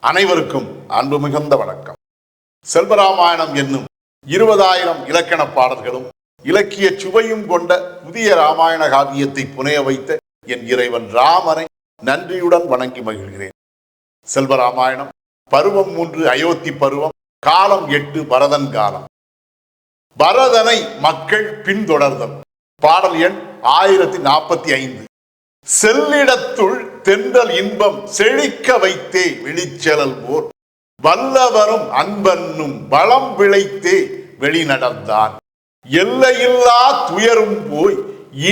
அனைவருக்கும் அன்பு மிகுந்த வணக்கம். செல்வராமாயணம் என்னும் 20,000 இலக்கண பாடல்களும் இலக்கிய சுவையும் கொண்ட புதிய ராமாயண காவியத்தை புனைய வைத்த என் இறைவன் ராமனை நன்றியுடன் வணங்கி மகிழ்கிறேன். செல்வராமாயணம் பருவம் 3 அயோத்தி பருவம், காலம் 8 பரதன் காலம். பரதனை மக்கள் பின்தொடர்தல். பாடல் எண் 1045. செல்லிடத்துள் தென்றல் இன்பம் செழிக்க வைத்தே வெளிச்செலல் போர் வல்லவரும் அன்பன்னும் பலம் விளைத்தே வெளிநடந்தான். எல்லையில்லா துயரும் போய்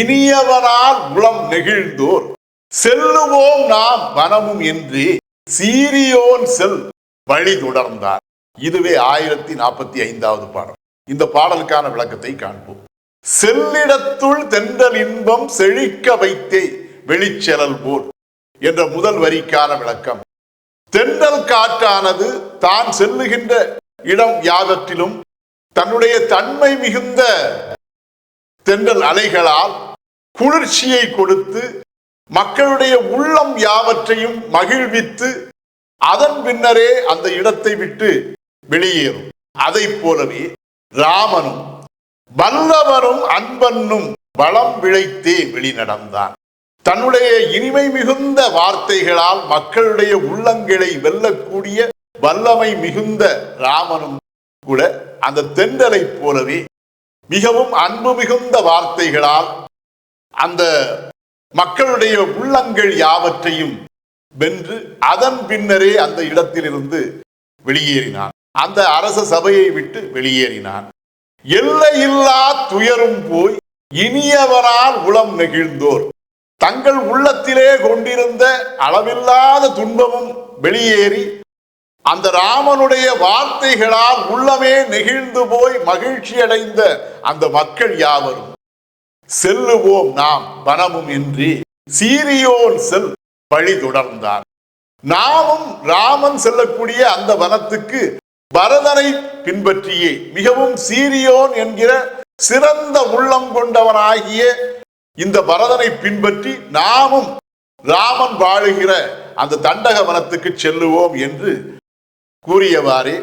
இனியவனால் உளம் நெகிழ்ந்தோர் செல்லுவோம் நாம் வனமும் என்றே சீரியோன் செல் வழி தொடர்ந்தார். இதுவே 1045வது பாடல். இந்த பாடலுக்கான விளக்கத்தை காண்போம். செல்லிடத்துள் தென்றல் இன்பம் செழிக்க வைத்தே வெளிச்செலல் போர் என்ற முதல் வரிக்கான விளக்கம். தென்றல் காற்றானது தான் செல்லுகின்ற இடம் யாவற்றிலும் தன்னுடைய தன்மை மிகுந்த தென்றல் அலைகளால் குளிர்ச்சியை கொடுத்து மக்களுடைய உள்ளம் யாவற்றையும் மகிழ்வித்து அதன் பின்னரே அந்த இடத்தை விட்டு வெளியேறும். அதை போலவே ராமனும் வல்லவரும் அன்பன்னும் பலம் விளைத்தே வெளிநடந்தான். தன்னுடைய இனிமை மிகுந்த வார்த்தைகளால் மக்களுடைய உள்ளங்களை வெல்லக்கூடிய வல்லமை மிகுந்த ராமனும் கூட அந்த தென்றலை போலவே மிகவும் அன்பு மிகுந்த வார்த்தைகளால் அந்த மக்களுடைய உள்ளங்கள் யாவற்றையும் வென்று அதன் பின்னரே அந்த இடத்திலிருந்து வெளியேறினான். அந்த அரச சபையை விட்டு வெளியேறினான். எல்லையில்லா துயரும் போய் இனியவனால் உளம் நெகிழ்ந்தோர், தங்கள் உள்ளத்திலே கொண்டிருந்த அளவில்லாத துன்பமும் வெளியேறி அந்த ராமனுடைய வார்த்தைகளால் உள்ளமே நெகிழ்ந்து போய் மகிழ்ச்சி அடைந்த அந்த மக்கள் யாவரும் செல்லுவோம் நாம் வனமும் என்று சீரியோன் செல் வழி தொடர்ந்தார். நாமும் ராமன் செல்லக்கூடிய அந்த வனத்துக்கு பரதனை பின்பற்றியே மிகவும் சீரியோன் என்கிற சிறந்த உள்ளம் கொண்டவனாகிய இந்த பரதனை பின்பற்றி நாமும் ராமன் வாழுகிற அந்த தண்டக வனத்துக்கு செல்லுவோம் என்று கூறியவாறே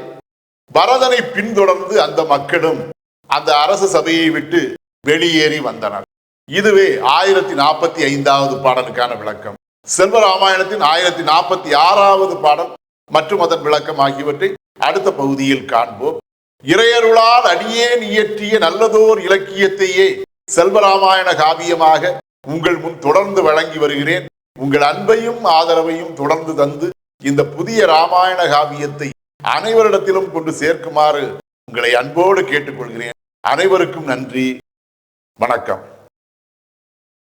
பரதனை பின்தொடர்ந்து அந்த மக்களும் அந்த அரச சபையை விட்டு வெளியேறி வந்தனர். இதுவே 1045வது பாடலுக்கான விளக்கம். செல்வராமாயணத்தின் 1046வது பாடல் மற்றும் அதன் விளக்கம் ஆகியவற்றை அடுத்த பகுதியில் காண்போம். இறையருளால் அடியேன் இயற்றிய நல்லதோர் இலக்கியத்தையே செல்வராமாயண காவியமாக உங்கள் முன் தொடர்ந்து வழங்கி வருகிறேன். உங்கள் அன்பையும் ஆதரவையும் தொடர்ந்து தந்து இந்த புதிய ராமாயண காவியத்தை அனைவரிடத்திலும் கொண்டு சேர்க்குமாறு உங்களை அன்போடு கேட்டுக்கொள்கிறேன். அனைவருக்கும் நன்றி, வணக்கம்.